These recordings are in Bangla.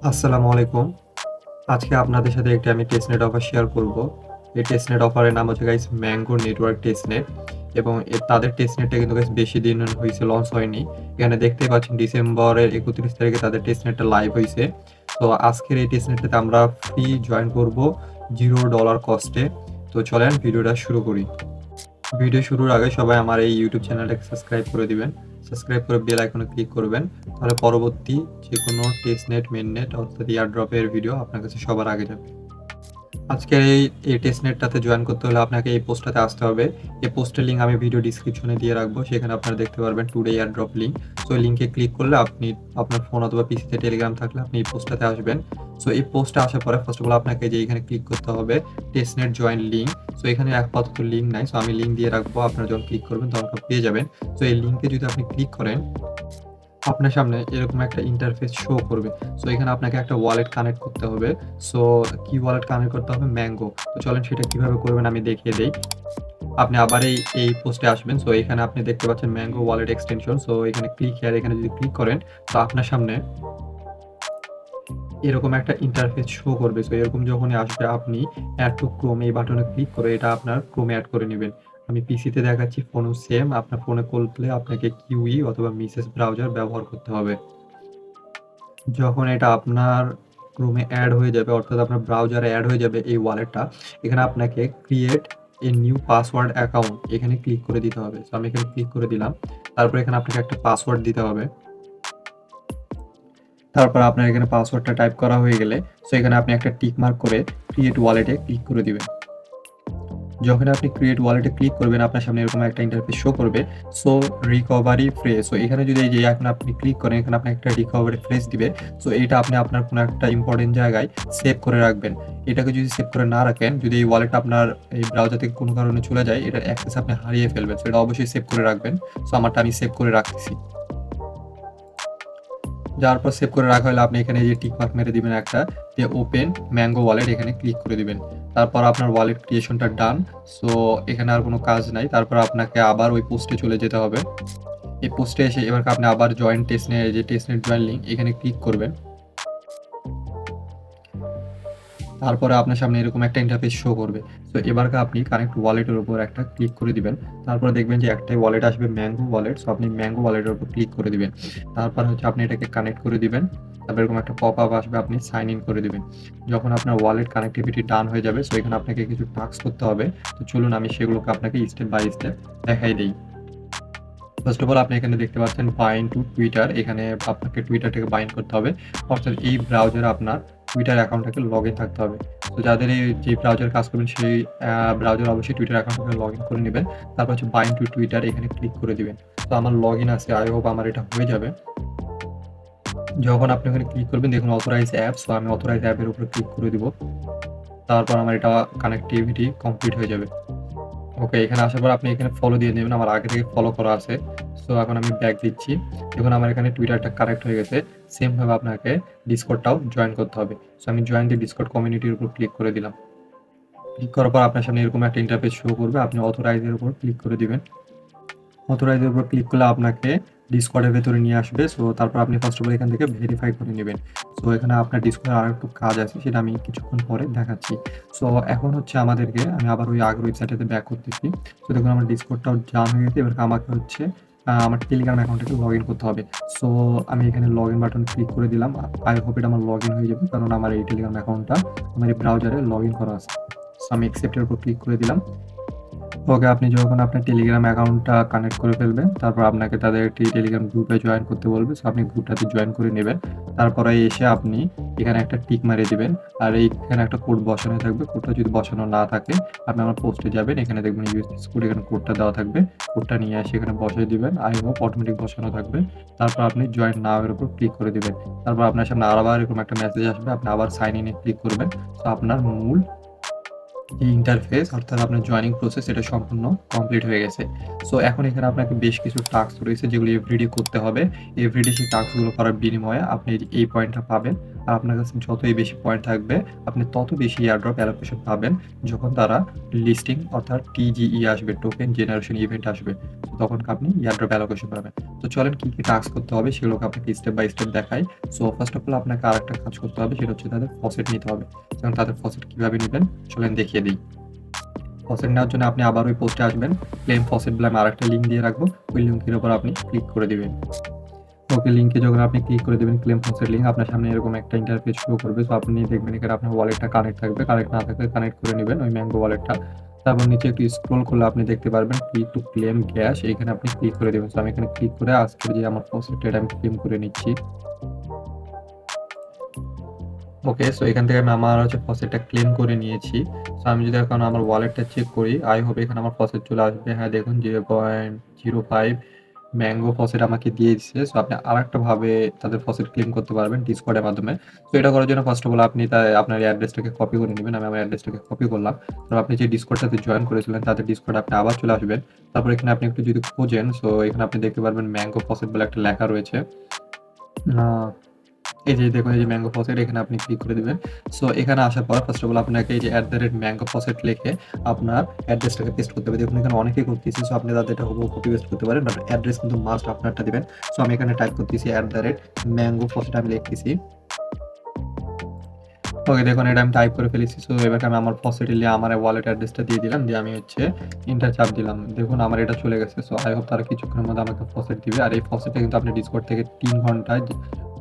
আসসালামু আলাইকুম। আজকে আপনাদের সাথে একটি আমি টেস্টনেট অফার শেয়ার করব। এই টেস্টনেট অফারের নাম হচ্ছে গাইস ম্যাঙ্গো নেটওয়ার্ক টেস্টনেট এবং তাদের টেস্টনেটটা কিন্তু গাইস বেশি দিন হইছে, লঞ্চ হয়নি। এখানে দেখতেই পাচ্ছেন ডিসেম্বরের ৩১ তারিখে তাদের টেস্টনেটটা লাইভ হইছে। তো আজকের এই টেস্টনেটটাতে আমরা ফ্রি জয়েন করব $0 কস্টে। তো চলেন ভিডিওটা শুরু করি। ভিডিও শুরুর আগে সবাই আমার এই ইউটিউব চ্যানেলটাকে সাবস্ক্রাইব করে দিবেন। সাবস্ক্রাইব করে বেল আইকনে ক্লিক করবেন। তাহলে পরবর্তী যেকোনো টেস্টনেট, মেইননেট অর্থাৎ এয়ারড্রপের ভিডিও আপনার কাছে সবার আগে যাবে। আজকের এই টেস্টনেটটাতে জয়েন করতে হলে আপনাকে এই পোস্টটাতে আসতে হবে। এই পোস্টের লিঙ্ক আমি ভিডিও ডিসক্রিপশনে দিয়ে রাখবো। সেখানে আপনারা দেখতে পারবেন টুডে এয়ারড্রপ লিঙ্ক। সো এই লিঙ্কে ক্লিক করলে আপনি আপনার ফোন অথবা পিসিতে টেলিগ্রাম থাকলে আপনি এই পোস্টটাতে আসবেন। সো এই পোস্টে আসার পরে ফার্স্ট অফ অল আপনাকে যে এখানে ক্লিক করতে হবে টেস্টনেট জয়েন লিঙ্ক। সো এখানে আপাতত লিঙ্ক নাই। সো আমি লিঙ্ক দিয়ে রাখবো। আপনারা যখন ক্লিক করবেন তখন আপনারা পেয়ে যাবেন। সো এই লিঙ্কে যদি আপনি ক্লিক করেন আপনার সামনে এরকম একটা ইন্টারফেস শো করবে। সো এখানে আপনাকে একটা ওয়ালেট কানেক্ট করতে হবে। সো কি ওয়ালেট কানেক্ট করতে হবে? ম্যাঙ্গো। তো চলেন সেটা কিভাবে করবেন আমি দেখিয়ে দেই। আপনি আবার এই পোস্টে আসবেন। সো এখানে আপনি দেখতে পাচ্ছেন ম্যাঙ্গো ওয়ালেট এক্সটেনশন। সো এখানে ক্লিক হিয়ার, এখানে যদি ক্লিক করেন তো আপনার সামনে এরকম একটা ইন্টারফেস শো করবে। সো এরকম যখনই আসবে আপনি অ্যাড টু ক্রোম এই বাটনে ক্লিক করে এটা আপনার ক্রোমে অ্যাড করে নিবেন। আমি পিসিতে দেখাচ্ছি, ফোনেও সেম। আপনার ফোনে করলে আপনাকে কিউই অথবা মিসেস ব্রাউজার ব্যবহার করতে হবে। যখন এটা আপনার ক্রোমে অ্যাড হয়ে যাবে অর্থাৎ আপনার ব্রাউজারে অ্যাড হয়ে যাবে এই ওয়ালেটটা, এখানে আপনাকে create a new password account এখানে ক্লিক করে দিতে হবে। সো আমি এখানে ক্লিক করে দিলাম। তারপর এখানে আপনাকে একটা পাসওয়ার্ড দিতে হবে। তারপর আপনার এখানে পাসওয়ার্ডটা টাইপ করা হয়ে গেলে সো এখানে আপনি একটা টিক মার্ক করে ক্রিয়েট ওয়ালেটে ক্লিক করে দিবেন। যখন আপনি ক্রিয়েট ওয়ালেটে ক্লিক করবেন আপনার সামনে এরকম একটা ইন্টারফেস শো করবে। So recovery phrase. সো এখানে যদি এই যে এখন আপনি ক্লিক করেন এখানে আপনাকে একটা রিকভারি ফ্রেজ দিবে। সো এটা আপনি আপনার কোনো একটা ইম্পর্টেন্ট জায়গায় সেভ করে রাখবেন। এটাকে যদি সেভ করে না রাখেন, যদি এই ওয়ালেটটা আপনার এই ব্রাউজার থেকে কোনো কারণে চলে যায়, এটার অ্যাক্সেস আপনি হারিয়ে ফেলবেন। সো এটা অবশ্যই সেভ করে রাখবেন। সো আমারটা আমি সেভ করে রাখতেছি। যাওয়ার পর সেভ করে রাখা হলে আপনি এখানে যে টিক মার্ক মেরে দিবেন একটা, যে ওপেন ম্যাঙ্গো ওয়ালেট এখানে ক্লিক করে দিবেন। তারপর আপনার ওয়ালেট ক্রিয়েশনটা ডান। সো এখানে আর কোনো কাজ নাই। তারপর আপনাকে আবার ওই পোস্টে চলে যেতে হবে। এই পোস্টে এসে এবার আপনি আবার জয়েন টেস্টনেট, যে টেস্টনেট জয়েন লিঙ্ক এখানে ক্লিক করবেন। তারপরে আপনার সামনে এরকম একটা ইন্টারফেস শো করবে। সো এবারকে আপনি কানেক্ট ওয়ালেটের উপর একটা ক্লিক করে দিবেন। তারপরে দেখবেন যে একটাই ওয়ালেট আসবে, ম্যাঙ্গো ওয়ালেট। সো আপনি ম্যাঙ্গো ওয়ালেটের উপর ক্লিক করে দিবেন। তারপর হচ্ছে আপনি এটাকে কানেক্ট করে দিবেন। তারপর এরকম একটা পপ আপ আসবে, আপনি সাইন ইন করে দিবেন। যখন আপনার ওয়ালেট কানেক্টিভিটি ডান হয়ে যাবে সো এখানে আপনাকে কিছু টাস্ক করতে হবে। তো চলুন আমি সেগুলোকে আপনাকে স্টেপ বাই স্টেপ দেখাই দেই। ফার্স্ট অফ অল আপনি এখানে দেখতে পাচ্ছেন বাইন্ড টু টুইটার। এখানে আপনাকে টুইটারটাকে বাইন্ড করতে হবে। অর্থাৎ এই ব্রাউজারে আপনার টুইটার অ্যাকাউন্টটাকে লগ ইন থাকতে হবে। তো যাদের এই যে ব্রাউজারে কাজ করবেন সেই ব্রাউজার অবশ্যই টুইটার অ্যাকাউন্টটাকে লগ ইন করে নেবেন। তারপর হচ্ছে বাইন্ড টু টুইটার এখানে ক্লিক করে দিবেন। তো আমার লগ ইন আছে, আই হোপ আমার এটা হয়ে যাবে। যখন আপনি ওখানে ক্লিক করবেন দেখুন অথরাইজ অ্যাপ। সো আমি অথরাইজ অ্যাপের উপরে ক্লিক করে দিব। তারপর আমার এটা কানেক্টিভিটি কমপ্লিট হয়ে যাবে। ওকে, এখানে আসার পর আপনি এখানে ফলো দিয়ে নেবেন। আমার আগে থেকে ফলো করা আছে। সো এখন আমি ব্যাক দিচ্ছি। দেখুন আমার এখানে টুইটারটা কানেক্ট হয়ে গেছে। সেম ভাবে আপনাকে ডিসকর্ডটাও জয়েন করতে হবে। সো আমি জয়েন দি ডিসকর্ড কমিউনিটির উপর ক্লিক করে দিলাম। ক্লিক করার পর আপনার সামনে এরকম একটা ইন্টারফেস শো করবে। আপনি অথরাইজ এর উপর ক্লিক করে দিবেন। অথরাইজ এর উপর ক্লিক করলে আপনাকে ডিসকর্ডের ভেতরে নিয়ে আসবে। সো তারপর আপনি ফার্স্ট অফ অল এখান থেকে ভেরিফাই করে নেবেন। সো এখানে আপনার ডিসকর্ডের আরেকটু কাজ আছে, সেটা আমি কিছুক্ষণ পরে দেখাচ্ছি। সো এখন হচ্ছে আমাদেরকে, আমি আবার ওই আগের ওয়েবসাইটেতে ব্যাক করতেছি। সো দেখুন আমার ডিসকর্ডটাও জাম হয়ে গেছে। এবার আমাকে হচ্ছে আমার টেলিগ্রাম অ্যাকাউন্টটাকে লগ ইন করতে হবে। সো আমি এখানে লগ ইন বাটন ক্লিক করে দিলাম। আই হোপ এটা আমার লগ ইন হয়ে যাবে, কারণ আমার এই টেলিগ্রাম অ্যাকাউন্টটা আমার এই ব্রাউজারে লগ ইন করা আছে। সো আমি অ্যাকসেপ্টের উপর ক্লিক করে দিলাম। ওকে, আপনি যখন আপনার টেলিগ্রাম অ্যাকাউন্টটা কানেক্ট করে ফেলবেন তারপর আপনাকে তাদের একটি টেলিগ্রাম গ্রুপে জয়েন করতে বলবে। সো আপনি গ্রুপটাতে জয়েন করে নেবেন। তারপরে এসে আপনি এখানে একটা টিক মারিয়ে দিবেন। আর এইখানে একটা কোড বসানো থাকবে। কোডটা যদি বসানো না থাকে আপনি আমার পোস্টে যাবেন, এখানে দেখবেন ইউএস কোড, এখানে কোডটা দেওয়া থাকবে। কোডটা নিয়ে এসে এখানে বসিয়ে দিবেন। আই হোপ অটোমেটিক বসানো থাকবে। তারপর আপনি জয়েন নাও এর উপর ক্লিক করে দিবেন। তারপর আপনার সামনে আবার এরকম একটা মেসেজ আসবে, আপনি আবার সাইন ইন এ ক্লিক করবেন। সো আপনার মূল যে ইন্টারফেস অর্থাৎ আপনার জয়েনিং প্রসেস এটা সম্পূর্ণ কমপ্লিট হয়ে গেছে। সো এখন এখানে আপনাকে বেশ কিছু টাস্ক রয়েছে যেগুলো এভরিডে করতে হবে। এভরিডে সেই টাস্কগুলো করার বিনিময়ে আপনি এই পয়েন্টটা পাবেন। আর আপনার কাছে যতই বেশি পয়েন্ট থাকবে আপনি তত বেশি এয়ারড্রপ অ্যালোকেশন পাবেন যখন তারা লিস্টিং অর্থাৎ টিজিই আসবে, টোকেন জেনারেশন ইভেন্ট আসবে। তখন আপনি এয়ারড্রপ অ্যালোকেশন পাবেন। তো চলেন কি টাস্ক করতে হবে সেগুলোকে আপনাকে স্টেপ বাই স্টেপ দেখাই। সো ফার্স্ট অফ অল আপনাকে আরেকটা কাজ করতে হবে, সেটা হচ্ছে তাদের ফসেট নিতে হবে। এবং তাদের ফসেট কিভাবে নিবেন চলেন দেখিয়ে দিই। ফসেট নেওয়ার জন্য আপনি আবার ওই পোস্টে আসবেন। ক্লেম ফসেট বলে আমি আরেকটা লিঙ্ক দিয়ে রাখবো। ওই লিঙ্কের উপর আপনি ক্লিক করে দিবেন। ওকে, লিঙ্কে যখন আপনি ক্লিক করে দিবেন ক্লেম ফসেট লিঙ্ক, আপনার সামনে এরকম একটা ইন্টারফেস শো করবে। সো আপনি দেখবেন এখানে আপনার ওয়ালেটটা কানেক্ট থাকবে। কানেক্ট না থাকলে কানেক্ট করে নিবেন ওই ম্যাঙ্গো ওয়ালেটটা। তারপর নিচে একটু স্ক্রল করলে আপনি দেখতে পারবেন ক্লিক টু ক্লেম ক্যাশ, এখানে আপনি ক্লিক করে দিবেন। সো আমি এখানে ক্লিক করে আজকের যে আমার ফসেটটা এটা আমি ক্লেম করে নিচ্ছি। ওকে, সো এখান থেকে আমি আমার হচ্ছে ফসেটটা ক্লেম করে নিয়েছি। সো আমি যদি এখন আমার ওয়ালেটটা চেক করি, আই হোপ এখানে আমার ফসেট চলে আসবে। হ্যাঁ, দেখুন 0.05 ম্যাঙ্গো ফসেট আমাকে দিয়ে দিচ্ছে। সো আপনি আরেকটা ভাবে তাদের ফসেট ক্লেম করতে পারবেন ডিসকর্ডের মাধ্যমে। তো এটা করার জন্য ফার্স্ট অফ অল আপনি আপনার অ্যাড্রেসটাকে কপি করে নেবেন। আমি আমার অ্যাড্রেসটাকে কপি করলাম। তারপর আপনি যে ডিসকর্ডটাতে জয়েন করেছিলেন তাদের ডিসকর্ডে আপনি আবার চলে আসবেন। তারপর এখানে আপনি একটু যদি খোঁজেন, সো এখানে আপনি দেখতে পারবেন ম্যাঙ্গো ফসেট বলে একটা লেখা রয়েছে। এই যে দেখুন এই যে ম্যাঙ্গো ফসেট, এখানে আপনি ক্লিক করে দিবেন। সো এখানে আসার পর ফার্স্ট অফ অল আপনাকে এই যে @mango faucet লিখে আপনার অ্যাড্রেসটাকে পেস্ট করতে হবে। দেখুন এখানে অনেকেই করতেছে। সো আপনি তাদের এটা হুবহু কপি পেস্ট করতে পারেন, বাট অ্যাড্রেস কিন্তু মাস্ট আপনারটা দিবেন। সো আমি এখানে টাইপ করতেছি @mango faucet আমি লিখতেছি। ওকে, দেখুন এটা আমি টাইপ করে ফেলেছি। সো এবার আমি আমার ফসেটে লিয়ে আমার ওয়ালেট অ্যাড্রেসটা দিয়ে দিলাম। দিয়ে আমি হচ্ছে এন্টার চাপ দিলাম। দেখুন আমার এটা চলে গেছে। সো আই হোপ তারা কিছুক্ষণের মধ্যে আমাকে ফসেট দিবে। আর এই ফসেটটা কিন্তু আপনি ডিসকর্ড থেকে ৩ ঘন্টায়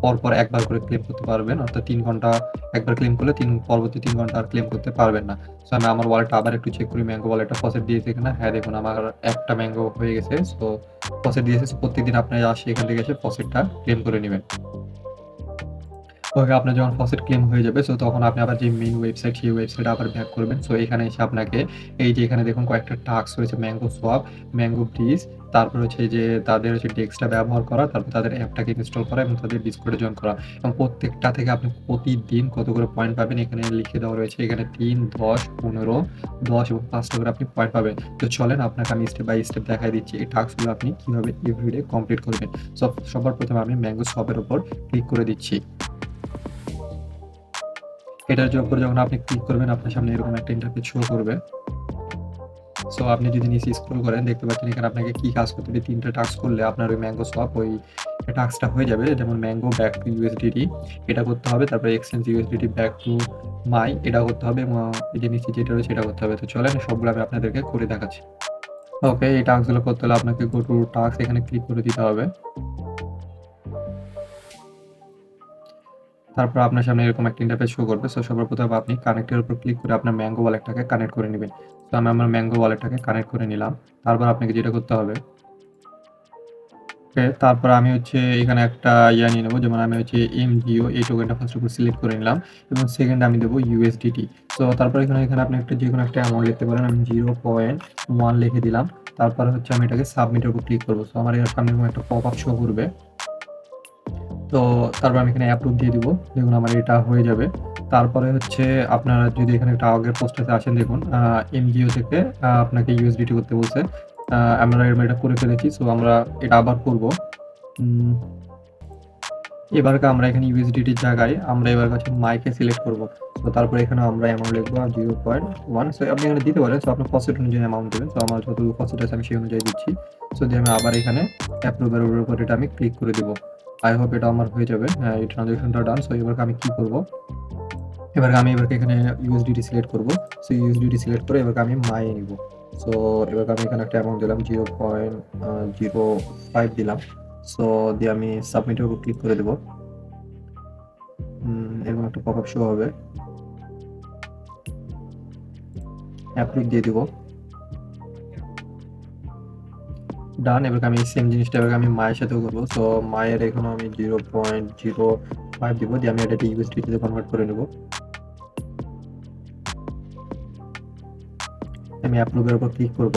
পরপর একবার করে ক্লেম করতে পারবেন। অর্থাৎ ৩ ঘন্টা একবার ক্লেম করলে পরবর্তী ৩ ঘন্টা আর ক্লেম করতে পারবেন না। সো আমি আমার ওয়ালেটটা আবার একটু চেক করি ম্যাঙ্গো ওয়ালেটটা ফসেট দিয়েছে কিনা। হ্যাঁ, দেখুন আমার একটা ম্যাঙ্গো হয়ে গেছে। সো ফসেট দিয়েছে। সো প্রত্যেকদিন আপনি এখান থেকে এসে ফসেটটা ক্লেম করে নিবেন। ওকে, আপনার যখন ফসেট ক্লেম হয়ে যাবে, সো তখন আপনি আবার যে মেইন ওয়েবসাইট, সেই ওয়েবসাইটে আবার ব্যাক করবেন। সো এখানে এসে আপনাকে এই যে এখানে দেখুন কয়েকটা টাস্ক রয়েছে, ম্যাঙ্গো সোয়াপ, ম্যাঙ্গো ব্রিজ, তারপর হচ্ছে যে তাদের হচ্ছে ডেস্কটা ব্যবহার করা, তারপর তাদের অ্যাপটাকে ইনস্টল করা এবং তাদের ডিসকর্ডে জয়েন করা। এবং প্রত্যেকটা থেকে আপনি প্রতিদিন কত করে পয়েন্ট পাবেন এখানে লিখে দেওয়া রয়েছে। এখানে ৩, ১০, ১৫, ১০ এবং ৫ টা করে আপনি পয়েন্ট পাবেন। তো চলেন আপনাকে আমি স্টেপ বাই স্টেপ দেখাই দিচ্ছি এই টাস্কগুলো আপনি কিভাবে এভরিডে কমপ্লিট করবেন। সো সবার প্রথমে আমি ম্যাঙ্গো সোয়াপের উপর ক্লিক করে দিচ্ছি। এটার উপর যখন আপনি ক্লিক করবেন আপনার সামনে এরকম একটা ইন্টারফেস শো করবে। সো আপনি যদি নিচে স্ক্রল করেন দেখতে পাচ্ছেন এখানে আপনাকে কি কাজ করতে হবে। ৩ টা টাস্ক করলে আপনার ওই ম্যাঙ্গো সোয়াপ ওই টাস্কটা হয়ে যাবে। যেমন ম্যাঙ্গো ব্যাক টু ইউএসডিটি এটা করতে হবে। তারপরে exchange USDT back to my এটা করতে হবে এবং এই যে নিচে যেটা রয়েছে এটা করতে হবে। তো চলেন সবগুলো আমি আপনাদেরকে করে দেখাচ্ছি। ওকে, এই টাস্কগুলো করতে হলে আপনাকে গো টু টাস্ক এখানে ক্লিক করে দিতে হবে। তারপর আপনার সামনে এরকম একটা ইন্টারফেস শো করবে। সো সবার প্রথমে আপনি কানেক্টের উপর ক্লিক করে আপনার ম্যাঙ্গো ওয়ালেটটাকে কানেক্ট করে নিবেন। তো আমি আমার ম্যাঙ্গো ওয়ালেটটাকে কানেক্ট করে নিলাম। তারপর আপনাকে যেটা করতে হবে, ওকে, তারপর আমি হচ্ছে এখানে একটা নিয়ে নেব। যেমন আমি হচ্ছে MGO এই টোকেনটা ফার্স্ট অফ অল সিলেক্ট করে নিলাম এবং সেকেন্ড আমি দেবো USDT। সো তারপর এখানে আপনি একটা যেকোনো একটা অ্যামাউন্ট লিখতে পারেন। আমি 0.1 লিখে দিলাম। তারপর হচ্ছে আমি এটাকে সাবমিটের উপর ক্লিক করব। সো আমার এর সামনে এরকম একটা পপআপ শো করবে। তো তারপর আমি এখানে অ্যাপ্রুভ দিয়ে দিব। দেখুন আমার এটা হয়ে যাবে। তারপরে হচ্ছে আপনারা যদি এখানে একটা আগের পোস্টটাতে আসেন, দেখুন MGO থেকে আপনাকে USDT করতে বলছে। আমরা এটা করে ফেলেছি। সো আমরা এটা আবার করব। এবারকে আমরা এখানে USDTর জায়গায় আমরা এবার কাছে মাইকে সিলেক্ট করব। তো তারপরে এখানে আমরা অ্যামাউন্ট লিখব 0.1। সো আপনি এখানে দিতে পারেন। সো আপনার ফসেট অনুযায়ী অ্যামাউন্ট দেবেন। সো আমার যতটুকু ফসেট আছে আমি সেই অনুযায়ী দিচ্ছি। সো দিয়ে আমি আবার এখানে অ্যাপ্রুভের উপর এটা আমি ক্লিক করে দিব। আই হোপ এটা আমার হয়ে যাবে। হ্যাঁ, এই ট্রানজাকশনটা ডান। সো এবারকে আমি কি করব, এবারকে এখানে USDT সিলেক্ট করব। সো USDT সিলেক্ট করে এবারকে আমি মাই নিব। সো এবারকে আমি এখানে একটা অ্যামাউন্ট দিলাম 0.05 দিলাম। সো দিয়ে আমি সাবমিটের উপর ক্লিক করে দেব। এরকম একটা পপআপ শো হবে। অ্যাপ্রুভ দিয়ে দিব। ডান। এবারকে আমি সেম জিনিসটা এবারকে আমি মায়ের সাথেও করবো। সো মায়ের এখানে আমি 0.05 দিব। দিয়ে আমি এটাকে USDT তে কনভার্ট করে নেব। আমি অ্যাপ্রুভের উপর ক্লিক করব।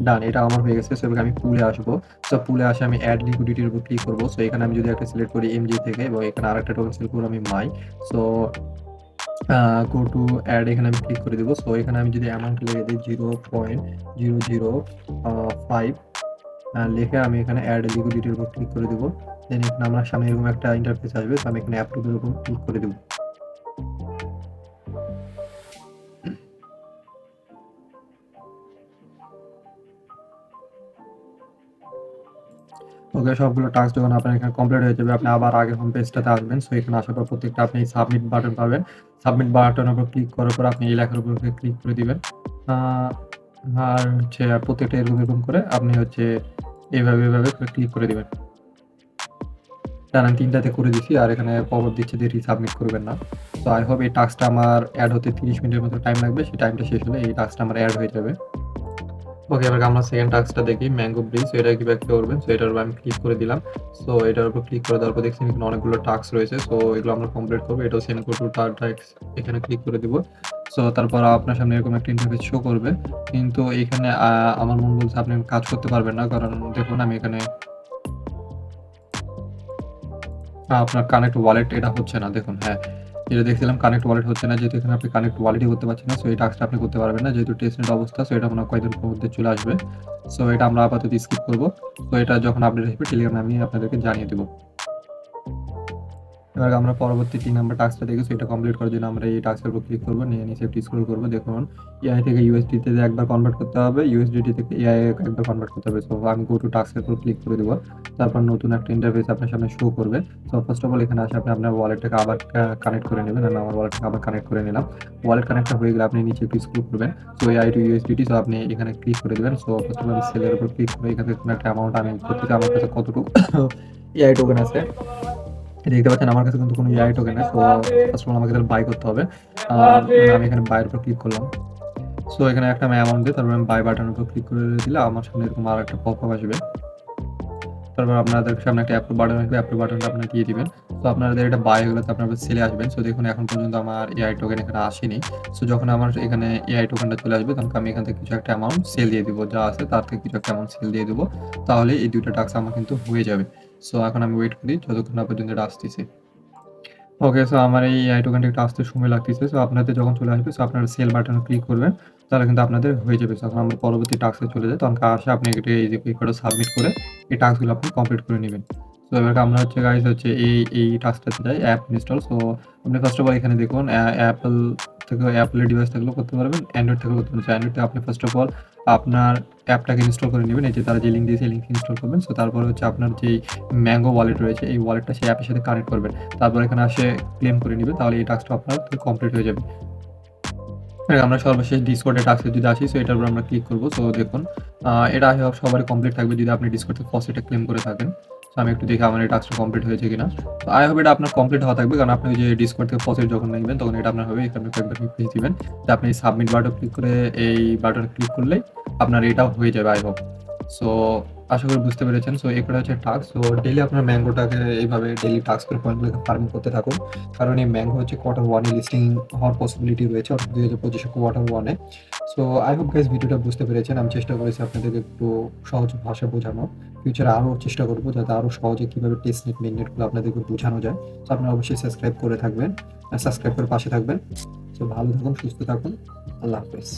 ডান, এটা আমার হয়ে গেছে। সো এবার আমি পুলে আসবো। সো পুলে আসে আমি অ্যাড লিকুইডিটির উপর ক্লিক করব। সো এখানে আমি যদি একটা সিলেক্ট করি MG থেকে এবং এখানে আরেকটা টোকেন সিলেক্ট করব আমি মাই। সো গো টু অ্যাড এখানে আমি ক্লিক করে দেবো। সো এখানে আমি যদি অ্যামাউন্ট লিখে দিই 0.005 লিখে আমি এখানে অ্যাড লিকুইডিটির উপর ক্লিক করে দেবো। দেন এখানে আমার সামনে এরকম একটা ইন্টারফেস আসবে। তো আমি এখানে অ্যাপ্রুভের উপর ক্লিক করে দেবো। ওকে, সবগুলো টাস্ক যখন আপনার এখানে কমপ্লিট হয়ে যাবে, আপনি আবার আগের হোম পেজটাতে আসবেন। সো এখানে আসার পর প্রত্যেকটা আপনি সাবমিট বাটন পাবেন। সাবমিট বাটনের উপর ক্লিক করার পর আপনি এই লেখার উপর ক্লিক করে দিবেন। আর হচ্ছে প্রত্যেকটা এরকম করে আপনি হচ্ছে এভাবে করে ক্লিক করে দিবেন। আমি ৩টাতে করে দিছি, আর এখানে পপআপ দিচ্ছে যে রিসাবমিট করবেন না। তো আই হোপ এই টাস্কটা আমার অ্যাড হতে ৩০ মিনিটের মতো টাইম লাগবে। সেই টাইমটা শেষ হলে এই টাস্কটা আমার অ্যাড হয়ে যাবে। ওকে, এবার আমরা সেকেন্ড টাস্কটা দেখি, ম্যাঙ্গো ব্রিজ। এটা কিভাবে করবেন? সো এটার উপর আমি ক্লিক করে দিলাম। সো এটার উপর ক্লিক করে দেওয়ার পর দেখছি এখানে অনেকগুলো টাস্ক রয়েছে। সো এগুলো আমরা কমপ্লিট করবো। এটাও সেম গো টু টাস্ক এখানে ক্লিক করে দিব। সো তারপর আপনার সামনে এরকম একটা ইন্টারফেস শো করবে। কিন্তু এখানে আমার মন বলছে আপনি কাজ করতে পারবেন না, কারণ দেখুন আমি এখানে আপনার কানেক্ট ওয়ালেট এটা হচ্ছে না। দেখুন, হ্যাঁ, এটা দেখছিলাম কানেক্ট ওয়ালেট হচ্ছে না। যেহেতু এখানে আপনি কানেক্ট ওয়ালেটই করতে পারছেন না, সো এই টাস্কটা আপনি করতে পারবেন না। যেহেতু টেস্টনেট অবস্থা, সো এটা মনে হয় কয়েকদিনের মধ্যে চলে আসবে। সো এটা আমরা আপাতত স্কিপ করব। তো এটা যখন আপডেট আসবে টেলিগ্রামে আমি আপনাদেরকে জানিয়ে দেব। এবার আমরা পরবর্তী ৩ নাম্বার টাস্কটা দেখি। সো এটা কমপ্লিট করার জন্য আমরা এই টাস্কের উপর ক্লিক করব। নিয়ে নিচে একটু স্ক্রল করব। দেখুন, এআই থেকে ইউএসডিতে একবার কনভার্ট করতে হবে, ইউএসডিটি থেকে এআই একবার কনভার্ট করতে হবে। সো আমি গো টু টাস্কের উপর ক্লিক করে দেব। তারপর নতুন একটা ইন্টারফেস আপনার সামনে শো করবে। সো ফার্স্ট অফ অল এখানে আসে আপনি আপনার ওয়ালেটটাকে আবার কানেক্ট করে নেবেন। আমি আমার ওয়ালেটটাকে আবার কানেক্ট করে নিলাম। ওয়ালেট কানেক্ট হয়ে গেলে আপনি নিচে একটু স্ক্রল করবেন। So AI to USDT, so আপনি এখানে ক্লিক করে দেবেন। সো ফার্স্ট অফ অল সেলের উপর ক্লিক করে এখান থেকে কোনো একটা অ্যামাউন্ট আমি করতে চাই। আমার কাছে কতটুকু এআই টোকেন আছে দেখতে পাচ্ছেন, আমার কাছে কিন্তু কোনো এআই টোকেন নেই। সো ফার্স্ট অফ অল আমাকে তাহলে বাই করতে হবে। আমি এখানে বাইয়ের উপর ক্লিক করলাম। সো এখানে একটা আমি অ্যামাউন্ট দিই, তারপর আমি বাই বাটনের উপর ক্লিক করে দিলে আমার সামনে এরকম আর একটা পপআপ আসবে। তারপর আপনাদের সামনে একটা অ্যাপ্রুভ বাটন আসবে, অ্যাপ্রুভ বাটনটা আপনারা দিয়ে দিবেন। সো আপনাদের এটা বাই হয়ে গেলে তো আপনারা সেলে আসবেন। সো দেখুন এখন পর্যন্ত আমার এআই টোকেন এখানে আসেনি। সো যখন আমার এখানে এআই টোকেনটা চলে আসবে, তখন আমি এখান থেকে কিছু একটা অ্যামাউন্ট সেল দিয়ে দিব। যা আছে তার থেকে কিছু একটা অ্যামাউন্ট সেল দিয়ে দিব। তাহলে এই ২টা টাস্ক আমার কিন্তু হয়ে যাবে। সো এখন আমি ওয়েট করি যতক্ষণ না পর্যন্ত এটা আসতেছে। ওকে, সো আমার এই এআই টোকেনটা একটু আসতে সময় লাগতেছে। সো আপনাদের যখন চলে আসবে, সো আপনারা সেল বাটনে ক্লিক করবেন। তাহলে কিন্তু আপনাদের হয়ে যাবে। যখন আমরা পরবর্তী টাস্কে চলে যাই, তখন আসে আপনি এটা এই যে ক্লিক করে সাবমিট করে এই টাস্কগুলো আপনি কমপ্লিট করে নিবেন। সো এবার আমরা হচ্ছে গাইস হচ্ছে এই টাস্কটাতে যাই, অ্যাপ ইনস্টল। সো আপনি ফার্স্ট অফ অল এখানে দেখুন অ্যাপল থেকে অ্যাপলের ডিভাইস থাকলেও করতে পারবেন, অ্যান্ড্রয়েড থেকেও করতে পারবেন। অ্যান্ড্রয়েড থেকে আপনি ফার্স্ট অফ অল আপনার অ্যাপটাকে ইনস্টল করে নেবেন। এই যে তারা যে লিঙ্ক দিয়েছে, এই লিঙ্ক ইনস্টল করবেন। সো তারপরে হচ্ছে আপনার যেই ম্যাঙ্গো ওয়ালেট রয়েছে, এই ওয়ালেটটা সেই অ্যাপের সাথে কানেক্ট করবেন। তারপর এখানে আসে ক্লেম করে নিবে, তাহলে এই টাস্কটা আপনার কমপ্লিট হয়ে যাবে। আমরা সর্বশেষ ডিসকর্ডের টাস্কে যদি আসি, সো এটার উপর আমরা ক্লিক করব। সো দেখুন, এটা সবারই কমপ্লিট থাকবে যদি আপনি ডিসকর্ড থেকে ফার্স্ট এটা ক্লেম করে থাকেন। সো আমি একটু দেখি আমার এই টাস্কটা কমপ্লিট হয়েছে কিনা। তো আই হোপ এটা আপনার কমপ্লিট হওয়া থাকবে, কারণ আপনি ওই যে ডিসকর্ড থেকে ফার্স্ট যখন নেবেন তখন এটা আপনার হবে। এখানে কয়েকবার রিপ্লেস দিবেন যে আপনি সাবমিট বাটন ক্লিক করে এই বাটনে ক্লিক করলেই আপনার এটাও হয়ে যাবে আই হোপ। সো আশা করি বুঝতে পেরেছেন। সো এগুলো হচ্ছে টাস্ক। সো ডেইলি আপনার ম্যাঙ্গোটাকে এইভাবে ডেইলি টাস্ক করে পয়েন্টগুলোকে ফার্মিং করতে থাকুন, কারণ এই ম্যাঙ্গো হচ্ছে Q1 লিস্টিং হওয়ার পসিবিলিটি রয়েছে, অর্থাৎ 2025 Q1 so I hope guys ভিডিওটা বুঝতে পেরেছেন। আমি চেষ্টা করেছি আপনাদেরকে একটু সহজ ভাষায় বোঝানো। ফিউচারে আরও চেষ্টা করবো যাতে আরও সহজে কীভাবে টেস্টনেট মেইননেটগুলো আপনাদেরকে বোঝানো যায়। সো আপনারা অবশ্যই সাবস্ক্রাইব করে থাকবেন, সাবস্ক্রাইব করে পাশে থাকবেন। সো ভালো থাকুন, সুস্থ থাকুন। আল্লাহ হাফেজ।